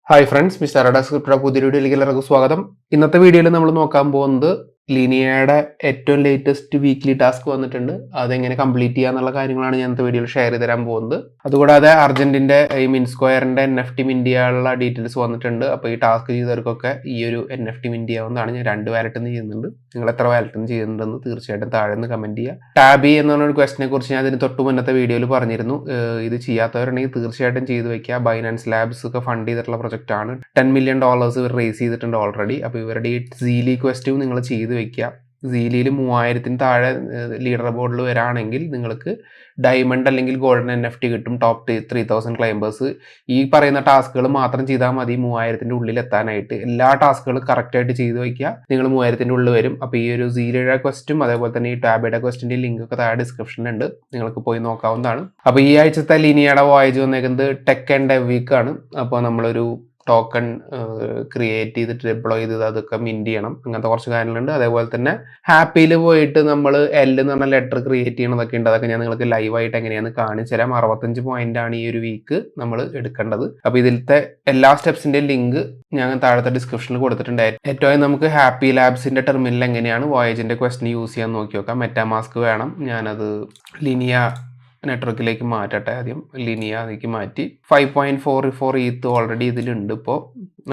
Hi friends, mister അഡാസ്ക്രിപ്റ്റയുടെ പുതിയ വീഡിയോയിലേക്ക് എല്ലാവർക്കും സ്വാഗതം. ഇന്നത്തെ വീഡിയോയിൽ നമ്മൾ നോക്കാൻ പോകുന്നത് ലിനിയയുടെ ഏറ്റവും ലേറ്റസ്റ്റ് വീക്ക്ലി ടാസ്ക് വന്നിട്ടുണ്ട്. അതെങ്ങനെ കംപ്ലീറ്റ് ചെയ്യുക എന്നുള്ള കാര്യങ്ങളാണ് ഞാൻ ഇന്നത്തെ വീഡിയോയിൽ ഷെയർ ചെയ്ത് തരാൻ പോകുന്നത്. അതുകൂടാതെ അർജന്റിന്റെ ഈ മിൻസ്ക്വയറിന്റെ NFT മിന്റ് ചെയ്യാനുള്ള ഡീറ്റെയിൽസ് വന്നിട്ടുണ്ട്. അപ്പോൾ ഈ ടാസ്ക് ചെയ്തവർക്കൊക്കെ ഈ ഒരു NFT മിന്റ് ചെയ്യാവുന്നതാണ്. ഞാൻ 2 വാലറ്റിൽ നിന്ന് ചെയ്യുന്നുണ്ട്. നിങ്ങൾ എത്ര വാലറ്റിൽ നിന്ന് ചെയ്യുന്നുണ്ടെന്ന് തീർച്ചയായിട്ടും താഴെ നിന്ന് കമന്റ് ചെയ്യുക. ടാബി എന്ന് പറഞ്ഞൊരു ക്വസ്റ്റിനെ കുറിച്ച് ഞാൻ അതിന് തൊട്ട് മുന്നത്തെ വീഡിയോയിൽ പറഞ്ഞിരുന്നു. ഇത് ചെയ്യാത്തവരുണ്ടെങ്കിൽ തീർച്ചയായിട്ടും ചെയ്തു വെക്കുക. ബൈനാൻസ് ലാബ്സ് ഒക്കെ ഫണ്ട് ചെയ്തിട്ടുള്ള പ്രൊജക്റ്റ് ആണ്. $10 million ഇവർ റേസ് ചെയ്തിട്ടുണ്ട് ഓൾറെഡി. അപ്പോൾ ഇവരുടെ ഈ സീലി ക്വസ്റ്റും നിങ്ങൾ ചെയ്തു വെക്കുക. സീലിയിൽ 3000 താഴെ ലീഡർ ബോർഡിൽ വരാണെങ്കിൽ നിങ്ങൾക്ക് ഡയമണ്ട് അല്ലെങ്കിൽ ഗോൾഡൻ NFT കിട്ടും. Top 3000 climbers. ഈ പറയുന്ന ടാസ്കുകൾ മാത്രം ചെയ്താൽ മതി 3000 ഉള്ളിൽ എത്താനായിട്ട്. എല്ലാ ടാസ്കുകളും കറക്റ്റായിട്ട് ചെയ്തു വയ്ക്കുക, നിങ്ങൾ 3000 ഉള്ളിൽ വരും. അപ്പോൾ ഈ ഒരു സീലിയുടെ ക്വസ്റ്റും അതേപോലെ തന്നെ ഈ ടാബിയുടെ ക്വസ്റ്റിൻ്റെ ലിങ്ക് ഒക്കെ താഴെ ഡിസ്ക്രിപ്ഷനിലുണ്ട്, നിങ്ങൾക്ക് പോയി നോക്കാവുന്നതാണ്. അപ്പോൾ ഈ ആഴ്ചത്തെ ലിനിയയുടെ വോയേജ് വന്നേക്കുന്നത് ടെക് ആൻഡ് ഡെവ് വീക്കാണ്. അപ്പോൾ നമ്മളൊരു ടോക്കൺ ക്രിയേറ്റ് ചെയ്തിട്ട് ഡിപ്ലോയ് ചെയ്ത് അതൊക്കെ മിന്റ് ചെയ്യണം. അങ്ങനത്തെ കുറച്ച് കാര്യങ്ങളുണ്ട്. അതേപോലെ തന്നെ ഹാപ്പിയിൽ പോയിട്ട് നമ്മൾ എന്ന് പറഞ്ഞ ലെറ്റർ ക്രിയേറ്റ് ചെയ്യണതൊക്കെ ഉണ്ട്. അതൊക്കെ ഞാൻ നിങ്ങൾക്ക് ലൈവായിട്ട് എങ്ങനെയാണെന്ന് കാണിച്ചു തരാം. 65 പോയിന്റ് ആണ് ഈ ഒരു വീക്ക് നമ്മൾ എടുക്കേണ്ടത്. അപ്പോൾ ഇതിലത്തെ എല്ലാ സ്റ്റെപ്സിൻ്റെയും ലിങ്ക് ഞാൻ താഴത്തെ ഡിസ്ക്രിപ്ഷനിൽ കൊടുത്തിട്ടുണ്ട്. ഏറ്റവും നമുക്ക് ഹാപ്പി ലാബ്സിന്റെ ടെർമിനൽ എങ്ങനെയാണ് വോയേജിന്റെ ക്വസ്റ്റൻ യൂസ് ചെയ്യാൻ നോക്കി നോക്കാം. മെറ്റാമാസ്ക് വേണം. ഞാനത് ലിനിയ നെറ്റ്വർക്കിലേക്ക് മാറ്റട്ടെ. ആദ്യം ലിനിയ അതിലേക്ക് മാറ്റി 5.44 ETH ഓൾറെഡി ഇതിലുണ്ട്. ഇപ്പോൾ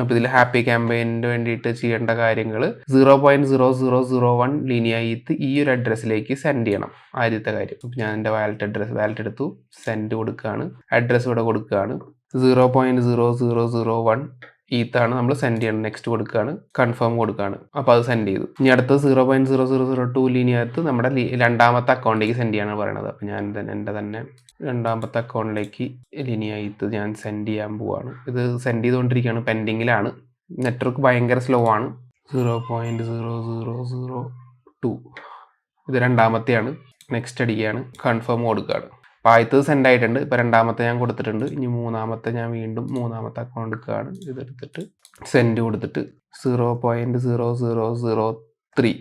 അപ്പോൾ ഇതിൽ ഹാപ്പി ക്യാമ്പയിന് വേണ്ടിയിട്ട് ചെയ്യേണ്ട കാര്യങ്ങൾ 0.0001 LineaETH ഈ ഒരു അഡ്രസ്സിലേക്ക് സെൻഡ് ചെയ്യണം. ആദ്യത്തെ കാര്യം. അപ്പോൾ ഞാൻ എൻ്റെ വാലറ്റ് എടുത്തു, സെൻഡ് കൊടുക്കുകയാണ്. അഡ്രസ്സ് ഇവിടെ കൊടുക്കുകയാണ്. 0.0001 ETH ആണ് നമ്മൾ സെൻഡ് ചെയ്യണം. നെക്സ്റ്റ് കൊടുക്കുകയാണ്, കൺഫേം കൊടുക്കുകയാണ്. അപ്പോൾ അത് സെൻഡ് ചെയ്തു. ഇനി അടുത്ത് 0.0002 LineaETH നമ്മുടെ രണ്ടാമത്തെ അക്കൗണ്ടിലേക്ക് സെൻഡ് ചെയ്യാനാണ് പറയുന്നത്. അപ്പോൾ ഞാൻ എൻ്റെ തന്നെ രണ്ടാമത്തെ അക്കൗണ്ടിലേക്ക് LineaETH ഞാൻ സെൻഡ് ചെയ്യാൻ പോവാണ്. ഇത് സെൻഡ് ചെയ്തുകൊണ്ടിരിക്കുകയാണ്, പെൻഡിങ്ങിലാണ്. നെറ്റ്വർക്ക് ഭയങ്കര സ്ലോ ആണ്. 0.0002 ഇത് രണ്ടാമത്തെയാണ്. നെക്സ്റ്റ് അടിക്കുകയാണ്, കൺഫേം കൊടുക്കുകയാണ്. അപ്പോൾ ആദ്യത്തത് സെൻഡ് ആയിട്ടുണ്ട്. ഇപ്പോൾ രണ്ടാമത്തെ ഞാൻ കൊടുത്തിട്ടുണ്ട്. ഇനി മൂന്നാമത്തെ ഞാൻ വീണ്ടും മൂന്നാമത്തെ അക്കൗണ്ട് എടുക്കുകയാണ്. ഇതെടുത്തിട്ട് സെൻഡ് കൊടുത്തിട്ട് 0.0003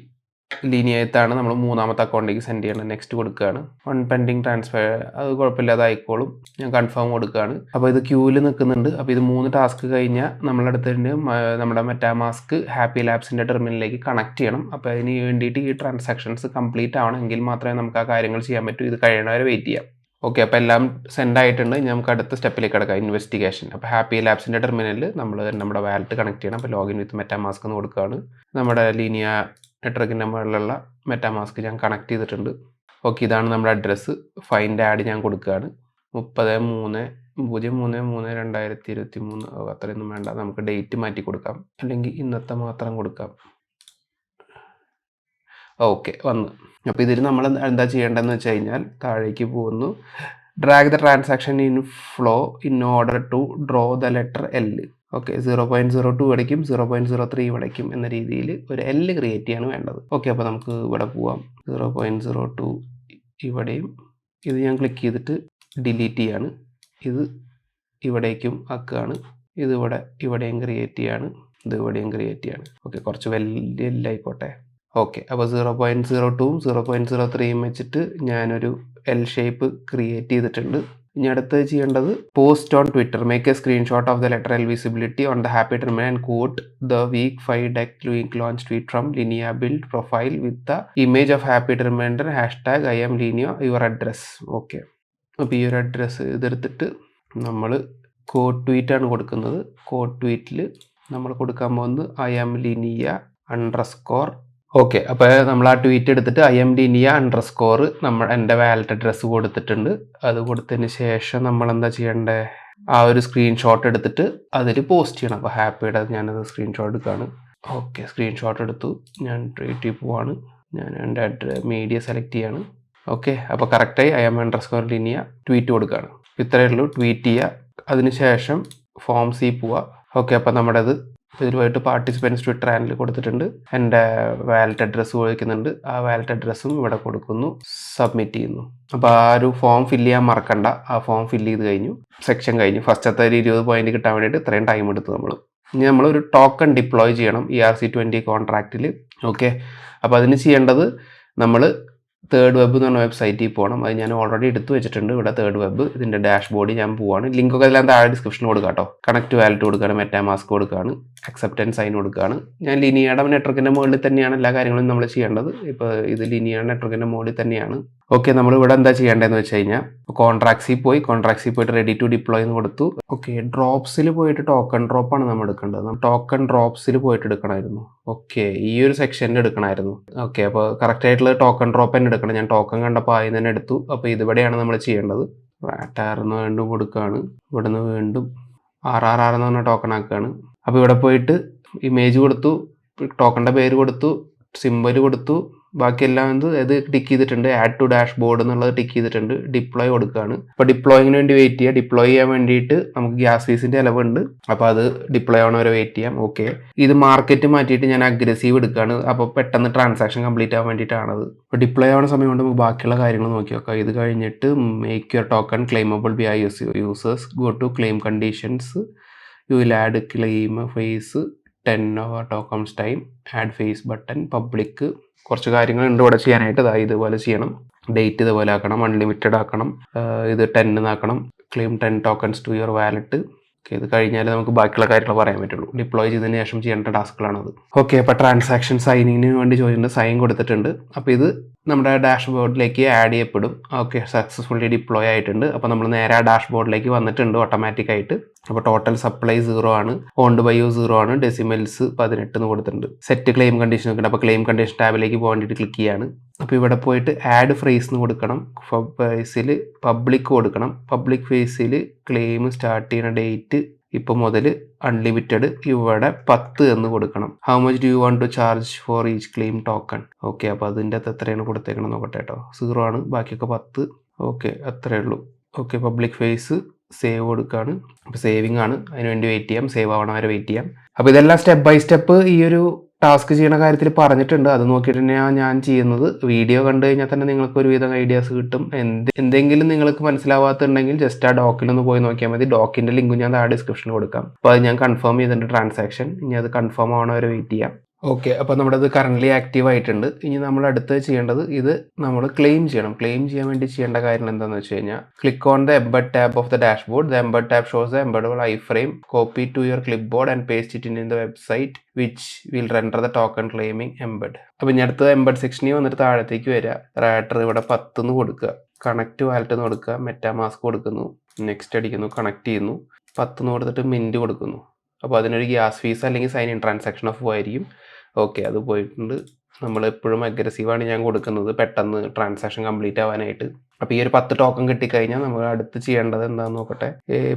LineaETH ആണ് നമ്മൾ മൂന്നാമത്തെ അക്കൗണ്ടിലേക്ക് സെൻഡ് ചെയ്യണം. നെക്സ്റ്റ് കൊടുക്കുകയാണ്. വൺ പെൻഡിങ് ട്രാൻസ്ഫർ, അത് കുഴപ്പമില്ലാതെ ആയിക്കോളും. ഞാൻ കൺഫേം കൊടുക്കുകയാണ്. അപ്പോൾ ഇത് ക്യൂവിൽ നിൽക്കുന്നുണ്ട്. അപ്പോൾ ഇത് 3 ടാസ്ക് കഴിഞ്ഞാൽ നമ്മളടുത്തതിന് നമ്മുടെ മെറ്റാമാസ്ക് ഹാപ്പി ലാബ്സിൻ്റെ ടെർമിനലിലേക്ക് കണക്ട് ചെയ്യണം. അപ്പോൾ അതിന് വേണ്ടിയിട്ട് ഈ ട്രാൻസാക്ഷൻസ് കംപ്ലീറ്റ് ആവണം. എങ്കിൽ മാത്രമേ നമുക്ക് ആ കാര്യങ്ങൾ ചെയ്യാൻ പറ്റൂ. ഇത് കഴിയണവരെ വെയിറ്റ് ചെയ്യാം. ഓക്കെ, അപ്പോൾ എല്ലാം സെൻഡ് ആയിട്ടുണ്ട്. നമുക്ക് അടുത്ത സ്റ്റെപ്പിലേക്ക് കിടക്കാം, ഇൻവെസ്റ്റിഗേഷൻ. അപ്പോൾ ഹാപ്പി ലാബ്സിൻ്റെ ടെർമിനലിൽ നമ്മൾ നമ്മുടെ വാലറ്റ് കണക്ട് ചെയ്യണം. അപ്പോൾ ലോഗിൻ വിത്ത് മെറ്റാമാസ്ക് എന്ന് കൊടുക്കുകയാണ്. നമ്മുടെ ലിനിയ നെറ്റ്വർക്കിൻ്റെ മുകളിലുള്ള മെറ്റാമാസ്ക് ഞാൻ കണക്ട് ചെയ്തിട്ടുണ്ട്. ഓക്കെ, ഇതാണ് നമ്മുടെ അഡ്രസ്സ്. ഫൈൻഡ് ആഡ് ഞാൻ കൊടുക്കുകയാണ്. 30/3/2023 അത്രയൊന്നും വേണ്ട. നമുക്ക് ഡേറ്റ് മാറ്റി കൊടുക്കാം, അല്ലെങ്കിൽ ഇന്നത്തെ മാത്രം കൊടുക്കാം. ഓക്കെ, വന്നു. അപ്പോൾ ഇതിൽ നമ്മൾ എന്താ ചെയ്യേണ്ടതെന്ന് വെച്ച് കഴിഞ്ഞാൽ താഴേക്ക് പോകുന്നു. Drag the transaction in flow in order to draw the letter L. Okay, 0.02 ഇവിടേക്കും 0.03 ഇവിടേക്കും എന്ന രീതിയിൽ ഒരു L ക്രിയേറ്റ് ചെയ്യാണ് വേണ്ടത്. ഓക്കെ, അപ്പോൾ നമുക്ക് ഇവിടെ പോവാം. 0.02 ഇവിടെയും. ഇത് ഞാൻ ക്ലിക്ക് ചെയ്തിട്ട് ഡിലീറ്റ് ചെയ്യാണ്. ഇത് ഇവിടേക്കും ആക്കുകയാണ്. ഇത് ഇവിടെയും ക്രിയേറ്റ് ചെയ്യാണ്. ഇത് ഇവിടെയും ക്രിയേറ്റ് ചെയ്യാണ്. ഓക്കെ, കുറച്ച് വലിയ L ആയിക്കോട്ടെ. ഓക്കെ, അപ്പോൾ 0.02ഉം 0.03ഉം വെച്ചിട്ട് ഞാനൊരു L ഷേപ്പ് ക്രിയേറ്റ് ചെയ്തിട്ടുണ്ട്. ഇനി അടുത്തത് ചെയ്യേണ്ടത് post on Twitter. Make a screenshot of the letter L visibility on the happy terminal and quote the week 5 deck launch tweet from Linea build profile with the image of happy terminal #I am Linea your address. Okay, അപ്പോൾ ഈ ഒരു address ഇതെടുത്തിട്ട് നമ്മൾ code ട്വീറ്റാണ് കൊടുക്കുന്നത്. Code ട്വീറ്റിൽ നമ്മൾ കൊടുക്കാൻ പോകുന്നത് I am Linea _ okay, അപ്പോൾ നമ്മൾ ആ ട്വീറ്റ് എടുത്തിട്ട് I am Linea _ എൻ്റെ വാലറ്റ് അഡ്രസ്സ് കൊടുത്തിട്ടുണ്ട്. അത് കൊടുത്തതിന് ശേഷം നമ്മൾ എന്താ ചെയ്യേണ്ടത്? ആ ഒരു സ്ക്രീൻഷോട്ട് എടുത്തിട്ട് അതിൽ പോസ്റ്റ് ചെയ്യണം. അപ്പോൾ ഹാപ്പിയുടെ ഞാനത് സ്ക്രീൻഷോട്ട് എടുക്കുകയാണ്. ഓക്കെ, സ്ക്രീൻഷോട്ട് എടുത്തു. ഞാൻ ട്വീറ്റിൽ പോവാണ്. ഞാൻ എൻ്റെ മീഡിയ സെലക്ട് ചെയ്യാണ്. ഓക്കെ, അപ്പോൾ കറക്റ്റായി I am _ Linea ട്വീറ്റ് കൊടുക്കുകയാണ്. ഇത്രയേ ഉള്ളൂ. ട്വീറ്റ് ചെയ്യുക. അതിനുശേഷം ഫോം C പോവുക. ഓക്കെ, അപ്പോൾ നമ്മുടെ ഇത് ഇതിലുമായിട്ട് പാർട്ടിസിപ്പൻസ് ട്വിറ്റർ ഹാൻഡിൽ കൊടുത്തിട്ടുണ്ട്. എൻ്റെ വാലറ്റ് അഡ്രസ്സ് ചോദിക്കുന്നുണ്ട്. ആ വാലറ്റ് അഡ്രസ്സും ഇവിടെ കൊടുക്കുന്നു, സബ്മിറ്റ് ചെയ്യുന്നു. അപ്പോൾ ആ ഒരു ഫോം ഫില്ല് ചെയ്യാൻ മറക്കണ്ട. ആ ഫോം ഫില്ല് ചെയ്ത് കഴിഞ്ഞു, സെക്ഷൻ കഴിഞ്ഞു. ഫസ്റ്റത്തെ ഒരു 20 പോയിന്റ് കിട്ടാൻ വേണ്ടിയിട്ട് ഇത്രയും ടൈം എടുത്തു നമ്മൾ. ഇനി നമ്മളൊരു ടോക്കൺ ഡിപ്ലോയ് ചെയ്യണം ERC20 കോൺട്രാക്റ്റിൽ. ഓക്കെ, അപ്പോൾ അതിന് ചെയ്യേണ്ടത് നമ്മൾ തേർഡ് വെബ് എന്ന് പറഞ്ഞ വെബ്സൈറ്റിൽ പോകണം. അത് ഞാൻ ഓൾറെഡി എടുത്തു വെച്ചിട്ടുണ്ട്. ഇവിടെ തേർഡ് വെബ് ഇതിൻ്റെ ഡാഷ്ബോർഡിൽ ഞാൻ പോവാണ്. ലിങ്കൊക്കെ എല്ലാം താഴെ ഡിസ്ക്രിപ്ഷനിൽ കൊടുക്കാം കേട്ടോ. കണക്ട് വാലറ്റ് കൊടുക്കുകയാണ്, മെറ്റാമാസ്ക് കൊടുക്കുകയാണ്, അക്സെപ്റ്റൻസ് സൈൻ കൊടുക്കുകയാണ്. ഞാൻ ലിനിയയുടെ നെറ്റ്വർക്കിൻ്റെ മുകളിൽ തന്നെയാണ് എല്ലാ കാര്യങ്ങളും നമ്മൾ ചെയ്യേണ്ടത്. ഇപ്പോൾ ഇത് ലിനിയയുടെ നെറ്റ്വർക്കിൻ്റെ മുകളിൽ തന്നെയാണ്. ഓക്കെ, നമ്മൾ ഇവിടെ എന്താ ചെയ്യേണ്ടതെന്ന് വെച്ച് കഴിഞ്ഞാൽ കോൺട്രാക്ട്സിൽ പോയിട്ട് റെഡി ടു ഡിപ്ലോയ് എന്ന് കൊടുത്തു. ഓക്കെ, ഡ്രോപ്സിൽ പോയിട്ട് ടോക്കൺ ഡ്രോപ്പാണ് നമ്മൾ എടുക്കേണ്ടത്. ടോക്കൺ ഡ്രോപ്സിൽ പോയിട്ട് എടുക്കണമായിരുന്നു. ഓക്കെ, ഈ ഒരു സെക്ഷനിൽ എടുക്കണമായിരുന്നു. ഓക്കെ, അപ്പോൾ കറക്റ്റ് ആയിട്ടുള്ള ടോക്കൺ ഡ്രോപ്പ് തന്നെ എടുക്കണം. ഞാൻ ടോക്കൺ കണ്ടപ്പോൾ ആദ്യം തന്നെ എടുത്തു. അപ്പോൾ ഇതുവരെയാണ് നമ്മൾ ചെയ്യേണ്ടത്. റാറ്റാർന്ന് വീണ്ടും കൊടുക്കുകയാണ്. ഇവിടെ നിന്ന് വീണ്ടും RRR എന്ന് പറഞ്ഞ ടോക്കൺ ആക്കുകയാണ്. അപ്പോൾ ഇവിടെ പോയിട്ട് ഇമേജ് കൊടുത്തു, ടോക്കണിൻ്റെ പേര് കൊടുത്തു, സിമ്പൽ കൊടുത്തു, ബാക്കിയെല്ലാം ഇത് ടിക്ക് ചെയ്തിട്ടുണ്ട്. ആഡ് ടു ഡാഷ് ബോർഡ് എന്നുള്ളത് ടിക്ക് ചെയ്തിട്ടുണ്ട്. ഡിപ്ലോയ് കൊടുക്കുകയാണ്. അപ്പോൾ ഡിപ്ലോയിങ്ങിന് വേണ്ടി വെയിറ്റ് ചെയ്യുക. ഡിപ്ലോയ് ചെയ്യാൻ വേണ്ടിയിട്ട് നമുക്ക് ഗ്യാസ് ഫീസിൻ്റെ ചിലവുണ്ട്. അപ്പോൾ അത് ഡിപ്ലോയ് ആവണ വരെ വെയിറ്റ് ചെയ്യാം. ഓക്കെ, ഇത് മാർക്കറ്റ് മാറ്റിയിട്ട് ഞാൻ അഗ്രസീവ് എടുക്കുകയാണ്. അപ്പോൾ പെട്ടെന്ന് ട്രാൻസാക്ഷൻ കംപ്ലീറ്റ് ആവാൻ വേണ്ടിയിട്ടാണത്. അപ്പോൾ ഡിപ്ലോയ് ആവുന്ന സമയം കൊണ്ട് നമുക്ക് ബാക്കിയുള്ള കാര്യങ്ങൾ നോക്കി നോക്കാം. ഇത് കഴിഞ്ഞിട്ട് make your token claimable by users, go to claim conditions, you will add claim phase 10 hour tokens time, add phase button, public, കുറച്ച് കാര്യങ്ങളുണ്ട് ഇവിടെ ചെയ്യാനായിട്ട്. ഇതുപോലെ ചെയ്യണം. ഡേറ്റ് ഇതുപോലെ ആക്കണം, അൺലിമിറ്റഡ് ആക്കണം, ഇത് 10 ആക്കണം, claim 10 tokens to your wallet. Okay, ഇത് കഴിഞ്ഞാൽ നമുക്ക് ബാക്കിയുള്ള കാര്യങ്ങൾ പറയാൻ പറ്റുള്ളൂ. ഡിപ്ലോയ് ചെയ്തതിന് ശേഷം ചെയ്യേണ്ട ടാസ്കുകളാണത്. ഓക്കെ, അപ്പോൾ ട്രാൻസാക്ഷൻ സൈനിങ്ങിന് വേണ്ടി ചോദിച്ചിട്ടുണ്ട്. സൈൻ കൊടുത്തിട്ടുണ്ട്. അപ്പോൾ ഇത് നമ്മുടെ ഡാഷ്ബോർഡിലേക്ക് ആഡ് ചെയ്യപ്പെടും. ഓക്കെ, സക്സസ്ഫുള്ളി ഡിപ്ലോയ് ആയിട്ടുണ്ട്. അപ്പോൾ നമ്മൾ നേരെ ആ ഡാഷ്ബോർഡിലേക്ക് വന്നിട്ടുണ്ട് ഓട്ടോമാറ്റിക് ആയിട്ട്. അപ്പോൾ ടോട്ടൽ സപ്ലൈ 0 ആണ്, ഓൺഡ് ബൈ യു 0 ആണ്, ഡെസിമൽസ് 18 എന്ന് കൊടുത്തിട്ടുണ്ട്. സെറ്റ് ക്ലെയിം കണ്ടീഷൻ ഒക്കെ ഉണ്ട്. അപ്പോൾ ക്ലെയിം കണ്ടീഷൻ ടാബിലേക്ക് പോകാൻ വേണ്ടിയിട്ട് ക്ലിക്ക് ചെയ്യാണ്. അപ്പോൾ ഇവിടെ പോയിട്ട് ആഡ് ഫ്രേസ് എന്ന് കൊടുക്കണം. ഫേസിൽ പബ്ലിക് കൊടുക്കണം. പബ്ലിക് ഫേസിൽ ക്ലെയിം സ്റ്റാർട്ട് ചെയ്യുന്ന ഡേറ്റ് ഇപ്പോൾ മുതൽ അൺലിമിറ്റഡ് ഇവിടെ 10 എന്ന് കൊടുക്കണം. How much do you want to charge for each claim token? Okay, അപ്പോൾ അതിൻ്റെ അകത്ത് എത്രയാണ് കൊടുത്തേക്കണം നോക്കട്ടെ കേട്ടോ. 0 ആണ്, ബാക്കിയൊക്കെ 10. ഓക്കെ, അത്രയേ ഉള്ളൂ. ഓക്കെ, പബ്ലിക് ഫേസ് സേവ് കൊടുക്കുകയാണ്. അപ്പോൾ സേവിങ് ആണ്, അതിന് വേണ്ടി വെയിറ്റ് ചെയ്യാം. സേവ് ആവണ വരെ വെയിറ്റ് ചെയ്യാം. അപ്പോൾ ഇതെല്ലാം സ്റ്റെപ്പ് ബൈ സ്റ്റെപ്പ് ഈ ഒരു ടാസ്ക് ചെയ്യുന്ന കാര്യത്തിൽ പറഞ്ഞിട്ടുണ്ട്. അത് നോക്കിയിട്ട് തന്നെയാണ് ഞാൻ ചെയ്യുന്നത്. വീഡിയോ കണ്ടു കഴിഞ്ഞാൽ തന്നെ നിങ്ങൾക്ക് ഒരുവിധം ഐഡിയാസ് കിട്ടും. എന്തെങ്കിലും നിങ്ങൾക്ക് മനസ്സിലാവാത്തുണ്ടെങ്കിൽ ജസ്റ്റ് ആ ഡോക്കിലൊന്ന് പോയി നോക്കിയാൽ മതി. ഡോക്കിൻ്റെ ലിങ്ക് ഞാൻ താഴെ ഡിസ്ക്രിപ്ഷനിൽ കൊടുക്കാം. അപ്പോൾ അത് ഞാൻ കൺഫേം ചെയ്തിട്ടുണ്ട് ട്രാൻസാക്ഷൻ. ഇനി അത് കൺഫേം ആവണ വരെ വെയിറ്റ് ചെയ്യാം. ഓക്കെ, അപ്പോൾ നമ്മുടെ അത് കറൻ്റ്ലി ആക്റ്റീവ് ആയിട്ടുണ്ട്. ഇനി നമ്മൾ അടുത്ത് ചെയ്യേണ്ടത് ഇത് നമ്മൾ ക്ലെയിം ചെയ്യണം. ക്ലെയിം ചെയ്യാൻ വേണ്ടി ചെയ്യേണ്ട കാര്യം എന്താണെന്ന് വെച്ച് കഴിഞ്ഞാൽ click on the embed tab of the dashboard. The embed tab shows the embeddable iframe. Copy to your clipboard and paste it in the website which will render the token claiming embed. അപ്പോൾ ഇനി അടുത്ത embed സെക്ഷനിൽ വന്നിട്ട് താഴത്തേക്ക് വരിക. റാറ്റർ ഇവിടെ 10 എന്ന് കൊടുക്കുക. കണക്ട് വാലറ്റ് എന്ന് കൊടുക്കുക. മെറ്റാമാസ്ക് കൊടുക്കുന്നു. നെക്സ്റ്റ് അടിക്കുന്നു. കണക്ട് ചെയ്യുന്നു. 10 എന്ന് കൊടുത്തിട്ട് മിൻറ്റ് കൊടുക്കുന്നു. അപ്പോൾ അതിനൊരു ഗ്യാസ് ഫീസ് അല്ലെങ്കിൽ സൈൻ ഇൻ ട്രാൻസാക്ഷൻ ഓഫ് ആയിരിക്കും. ഓക്കെ, അത് പോയിട്ടുണ്ട്. നമ്മൾ എപ്പോഴും അഗ്രസീവാണ് ഞാൻ കൊടുക്കുന്നത് പെട്ടെന്ന് ട്രാൻസാക്ഷൻ കംപ്ലീറ്റ് ആവാനായിട്ട്. അപ്പോൾ ഈ ഒരു 10 ടോക്കൺ കിട്ടിക്കഴിഞ്ഞാൽ നമ്മൾ അടുത്ത് ചെയ്യേണ്ടത് എന്താണെന്ന് നോക്കട്ടെ.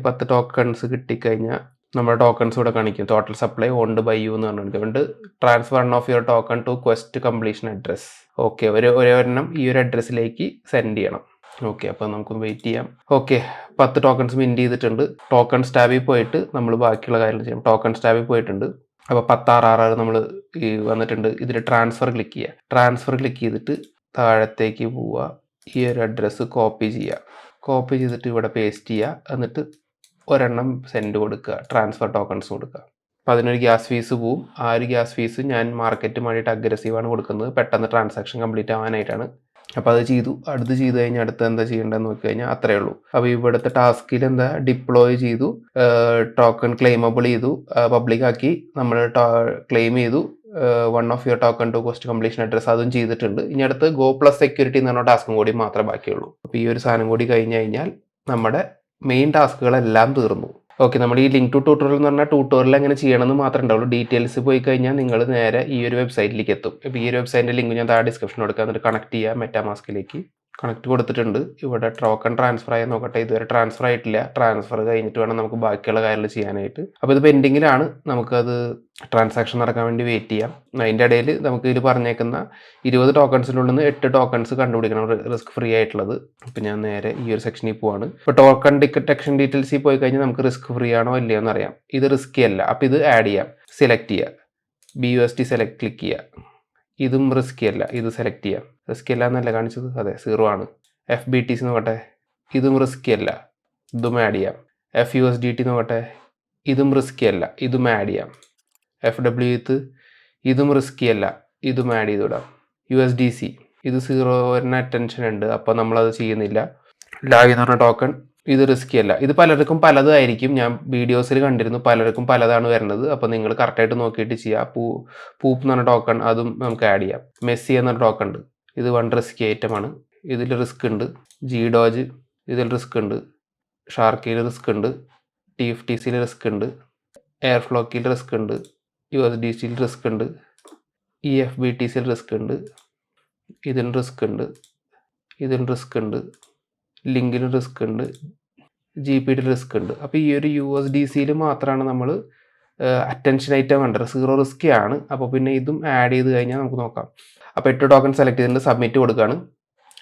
10 ടോക്കൺസ് കിട്ടിക്കഴിഞ്ഞാൽ നമ്മുടെ ടോക്കൺസ് ഇവിടെ കാണിക്കും. Total supply owned by you എന്ന് പറഞ്ഞിട്ടുണ്ട്. Transfer one of your token to quest completion address. Okay, ഒരെണ്ണം ഈ ഒരു അഡ്രസ്സിലേക്ക് സെൻഡ് ചെയ്യണം. ഓക്കെ, അപ്പോൾ നമുക്കൊന്ന് വെയിറ്റ് ചെയ്യാം. ഓക്കെ, 10 ടോക്കൺസ് മിൻറ്റ് ചെയ്തിട്ടുണ്ട്. ടോക്കൺസ് ടാബിൽ പോയിട്ട് നമ്മൾ ബാക്കിയുള്ള കാര്യങ്ങൾ ചെയ്യാം. ടോക്കൺസ് ടാബിൽ പോയിട്ടുണ്ട്. അപ്പോൾ 10 RRR നമ്മൾ ഈ വന്നിട്ടുണ്ട്. ഇതിൽ ട്രാൻസ്ഫർ ക്ലിക്ക് ചെയ്യുക. ട്രാൻസ്ഫർ ക്ലിക്ക് ചെയ്തിട്ട് താഴത്തേക്ക് പോവുക. ഈ ഒരു അഡ്രസ്സ് കോപ്പി ചെയ്യുക. കോപ്പി ചെയ്തിട്ട് ഇവിടെ പേസ്റ്റ് ചെയ്യുക. എന്നിട്ട് ഒരെണ്ണം സെൻഡ് കൊടുക്കുക. ട്രാൻസ്ഫർ ടോക്കൺസ് കൊടുക്കുക. അപ്പോൾ അതിനൊരു ഗ്യാസ് ഫീസ് പോവും. ആ ഒരു ഗ്യാസ് ഫീസ് ഞാൻ മാർക്കറ്റ് വേണ്ടിയിട്ട് അഗ്രസീവാണ് കൊടുക്കുന്നത്. പെട്ടെന്ന് ട്രാൻസാക്ഷൻ കംപ്ലീറ്റ് ആവാനായിട്ടാണ്. അപ്പോൾ അത് ചെയ്തു. അടുത്ത് ചെയ്ത് കഴിഞ്ഞാൽ അടുത്ത് എന്താ ചെയ്യേണ്ടതെന്ന് നോക്കി കഴിഞ്ഞാൽ അത്രയേ ഉള്ളൂ. അപ്പോൾ ഇവിടുത്തെ ടാസ്കിൽ എന്താ ഡിപ്ലോയ് ചെയ്തു, ടോക്കൺ ക്ലെയിമബിൾ ചെയ്തു, പബ്ലിക് ആക്കി, നമ്മൾ ക്ലെയിം ചെയ്തു. One of your token to cost completion address അതും ചെയ്തിട്ടുണ്ട്. ഇനി അടുത്ത് ഗോ പ്ലസ് സെക്യൂരിറ്റി എന്ന് പറഞ്ഞ ടാസ്കും കൂടി മാത്രമേ ബാക്കിയുള്ളൂ. അപ്പോൾ ഈ ഒരു സാധനം കൂടി കഴിഞ്ഞ് കഴിഞ്ഞാൽ നമ്മുടെ മെയിൻ ടാസ്കുകളെല്ലാം തീർന്നു. ഓക്കെ, നമ്മൾ ഈ ലിങ്ക് ടു ട്യൂട്ടോറിയൽ എന്ന് പറഞ്ഞാൽ ട്യൂട്ടോറിയൽ എങ്ങനെ ചെയ്യണമെന്ന് മാത്രമേ ഉണ്ടാവുള്ളൂ. ഡീറ്റെയിൽസ് പോയി കഴിഞ്ഞാൽ നിങ്ങൾ നേരെ ഈ ഒരു വെബ്സൈറ്റിലേക്ക് എത്തും. ഇപ്പോൾ ഈ ഒരു വെബ്സൈറ്റിൻ്റെ ലിങ്ക് ഞാൻ താഴെ ഡിസ്ക്രിപ്ഷൻ കൊടുക്കാം. എന്നിട്ട് കണക്ട് ചെയ്യുക. മെറ്റാമാസ്കിലേക്ക് കണക്ട് കൊടുത്തിട്ടുണ്ട്. ഇവിടെ ടോക്കൺ ട്രാൻസ്ഫർ ആയി നോക്കട്ടെ. ഇതുവരെ ട്രാൻസ്ഫർ ആയിട്ടില്ല. ട്രാൻസ്ഫർ കഴിഞ്ഞിട്ട് വേണം നമുക്ക് ബാക്കിയുള്ള കാര്യങ്ങൾ ചെയ്യാനായിട്ട്. അപ്പോൾ ഇത് പെൻഡിങ്ങിലാണ്. നമുക്കത് ട്രാൻസാക്ഷൻ നടക്കാൻ വേണ്ടി വെയിറ്റ് ചെയ്യാം. അതിൻ്റെ ഇടയിൽ നമുക്ക് ഇതിൽ പറഞ്ഞേക്കുന്ന 20 ടോക്കൺസിനുള്ളിൽ നിന്ന് 8 ടോക്കൺസ് കണ്ടുപിടിക്കണം റിസ്ക് ഫ്രീ ആയിട്ടുള്ളത്. അപ്പോൾ ഞാൻ നേരെ ഈ ഒരു സെക്ഷനിൽ പോവാണ്. ഇപ്പോൾ ടോക്കൺ ഡിറ്റക്ഷൻ ഡീറ്റെയിൽസിൽ പോയി കഴിഞ്ഞാൽ നമുക്ക് റിസ്ക് ഫ്രീ ആണോ ഇല്ലയോ എന്ന് അറിയാം. ഇത് റിസ്കി അല്ല. അപ്പോൾ ഇത് ആഡ് ചെയ്യാം. സെലക്ട് ചെയ്യുക. BUSD സെലക്ട് ക്ലിക്ക് ചെയ്യുക. ഇതും റിസ്കി അല്ല. ഇത് സെലക്ട് ചെയ്യാം. റിസ്കി അല്ല എന്നല്ല കാണിച്ചത്. അതെ, 0 ആണ്. FBTC നോക്കട്ടെ. ഇതും റിസ്കി അല്ല. ഇതും ആഡ് ചെയ്യാം. FUSDT നോക്കട്ടെ. ഇതും റിസ്കി അല്ല. ഇതും ആഡ് ചെയ്യാം. FWETH ഇതും റിസ്കി അല്ല. ഇതും ആഡ് ചെയ്ത് വിടാം. USDC ഇത് 0 അറ്റൻഷൻ ഉണ്ട്, അപ്പോൾ നമ്മളത് ചെയ്യുന്നില്ല. ലാഗ് എന്ന് പറഞ്ഞ ടോക്കൺ ഇത് റിസ്കി അല്ല. ഇത് പലർക്കും പലതായിരിക്കും. ഞാൻ വീഡിയോസിൽ കണ്ടിരുന്നു പലർക്കും പലതാണ് വരുന്നത്. അപ്പോൾ നിങ്ങൾ കറക്റ്റായിട്ട് നോക്കിയിട്ട് ചെയ്യുക. പൂപ്പ് എന്ന് പറഞ്ഞ ടോക്കൺ അതും നമുക്ക് ആഡ് ചെയ്യാം. മെസ്സി എന്നൊരു ടോക്കൺ ഉണ്ട്. ഇത് 1 റിസ്കി ഐറ്റം ആണ്. ഇതിൽ റിസ്ക് ഉണ്ട്. ജി-ഡോജ് ഇതിൽ റിസ്ക് ഉണ്ട്. ഷാർക്കിയിൽ റിസ്ക് ഉണ്ട്. TFTCയിൽ റിസ്ക് ഉണ്ട്. എയർഫ്ലോക്കിൽ റിസ്ക് ഉണ്ട്. USDCയിൽ റിസ്ക് ഉണ്ട്. EFBTCയിൽ റിസ്ക് ഉണ്ട്. ഇതിൽ റിസ്ക് ഉണ്ട്. ഇതിൽ റിസ്ക് ഉണ്ട്. ലിങ്കിൽ റിസ്ക് ഉണ്ട്. GPD റിസ്ക് ഉണ്ട്. അപ്പോൾ ഈ ഒരു USDCയിൽ മാത്രമാണ് നമ്മൾ അറ്റൻഷൻ ഐറ്റം കണ്ടത്. 0 റിസ്കി ആണ്. അപ്പോൾ പിന്നെ ഇതും ആഡ് ചെയ്ത് കഴിഞ്ഞാൽ നമുക്ക് നോക്കാം. അപ്പോൾ 8 ടോക്കൺ സെലക്ട് ചെയ്തിട്ട് സബ്മിറ്റ് കൊടുക്കുകയാണ്.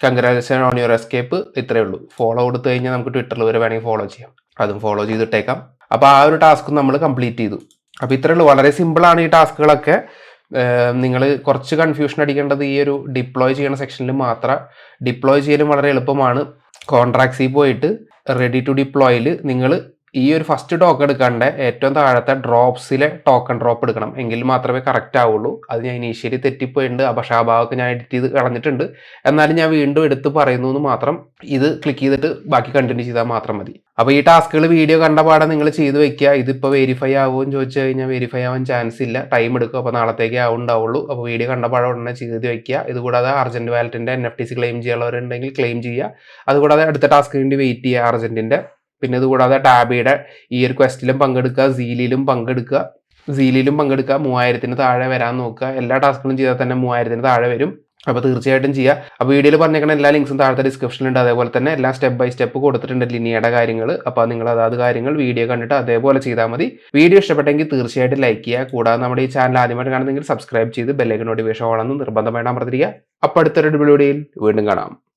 Congratulation on your escape. ഇത്രയേ ഉള്ളൂ. ഫോളോ കൊടുത്തു കഴിഞ്ഞാൽ നമുക്ക് ട്വിറ്ററിൽ വരെ വേണമെങ്കിൽ ഫോളോ ചെയ്യാം. അതും ഫോളോ ചെയ്തിട്ടേക്കാം. അപ്പോൾ ആ ഒരു ടാസ്ക് നമ്മൾ കംപ്ലീറ്റ് ചെയ്തു. അപ്പോൾ ഇത്രയേ ഉള്ളൂ. വളരെ സിമ്പിളാണ് ഈ ടാസ്കുകളൊക്കെ. നിങ്ങൾ കുറച്ച് കൺഫ്യൂഷൻ അടിക്കേണ്ടത് ഈ ഒരു ഡിപ്ലോയ് ചെയ്യുന്ന സെക്ഷനിൽ മാത്രം. ഡിപ്ലോയ് ചെയ്യലും വളരെ എളുപ്പമാണ്. കോൺട്രാക്ട്സിൽ പോയിട്ട് റെഡി ടു ഡിപ്ലോയിൽ നിങ്ങൾ ഈ ഒരു ഫസ്റ്റ് ടോക്കൺ എടുക്കാണ്ട് ഏറ്റവും താഴത്തെ ഡ്രോപ്സിലെ ടോക്കൺ ഡ്രോപ്പ് എടുക്കണം. എങ്കിൽ മാത്രമേ കറക്റ്റ് ആവുള്ളൂ. അത് ഞാൻ ഇനീഷ്യലി തെറ്റിപ്പോയിട്ടുണ്ട്. പക്ഷേ ആ ഭാഗമൊക്കെ ഞാൻ എഡിറ്റ് ചെയ്ത് കളഞ്ഞിട്ടുണ്ട്. എന്നാലും ഞാൻ വീണ്ടും എടുത്ത് പറയുന്നു എന്ന് മാത്രം. ഇത് ക്ലിക്ക് ചെയ്തിട്ട് ബാക്കി കണ്ടിന്യൂ ചെയ്താൽ മാത്രം മതി. അപ്പോൾ ഈ ടാസ്കുകൾ വീഡിയോ കണ്ട പാടെ നിങ്ങൾ ചെയ്ത് വെക്കുക. ഇതിപ്പോൾ വെരിഫൈ ആവുമെന്ന് ചോദിച്ചു കഴിഞ്ഞാൽ വെരിഫൈ ആവാൻ ചാൻസ് ഇല്ല. ടൈം എടുക്കും. അപ്പോൾ നാളത്തേക്ക് ആവുണ്ടാവുള്ളൂ. അപ്പോൾ വീഡിയോ കണ്ട പാടെ ഉടനെ ചെയ്ത് വെക്കുക. ഇതുകൂടാതെ അർജന്റ് വാലറ്റിൻ്റെ NFTs ക്ലെയിം ചെയ്യാനുള്ളവരുണ്ടെങ്കിൽ ക്ലെയിം ചെയ്യുക. അതുകൂടാതെ അടുത്ത ടാസ്കിന് വേണ്ടി വെയിറ്റ് ചെയ്യുക അർജന്റിൻ്റെ. പിന്നെ ഇതുകൂടാതെ ടാബിയുടെ ഈ ഒരു ക്വസ്റ്റിലും പങ്കെടുക്കുക. സീലിലും പങ്കെടുക്കുക. 3000 താഴെ വരാൻ നോക്കുക. എല്ലാ ടാസ്കുകളും ചെയ്താൽ തന്നെ 3000 താഴെ വരും. അപ്പോൾ തീർച്ചയായിട്ടും ചെയ്യുക. അപ്പോൾ വീഡിയോയിൽ പറഞ്ഞേക്കുന്ന എല്ലാ ലിങ്ക്സും താഴത്തെ ഡിസ്ക്രിപ്ഷനിലുണ്ട്. അതേപോലെ തന്നെ എല്ലാം സ്റ്റെപ്പ് ബൈ സ്റ്റെപ്പ് കൊടുത്തിട്ടുണ്ട് ലിനിയയുടെ കാര്യങ്ങൾ. അപ്പോൾ നിങ്ങൾ അതാത് കാര്യങ്ങൾ വീഡിയോ കണ്ടിട്ട് അതേപോലെ ചെയ്താൽ മതി. വീഡിയോ ഇഷ്ടപ്പെട്ടെങ്കിൽ തീർച്ചയായിട്ടും ലൈക്ക് ചെയ്യുക. കൂടാതെ നമ്മുടെ ഈ ചാനൽ ആദ്യമായിട്ട് കാണുന്നെങ്കിൽ സബ്സ്ക്രൈബ് ചെയ്ത് ബെല്ലൈക്കൺ നോട്ടിഫിക്കേഷൻ ഓണെന്ന് നിർബന്ധമായിട്ട് അമർത്തിരിക്കുക. അപ്പോൾ അടുത്തൊരു വീഡിയോയിൽ വീണ്ടും കാണാം.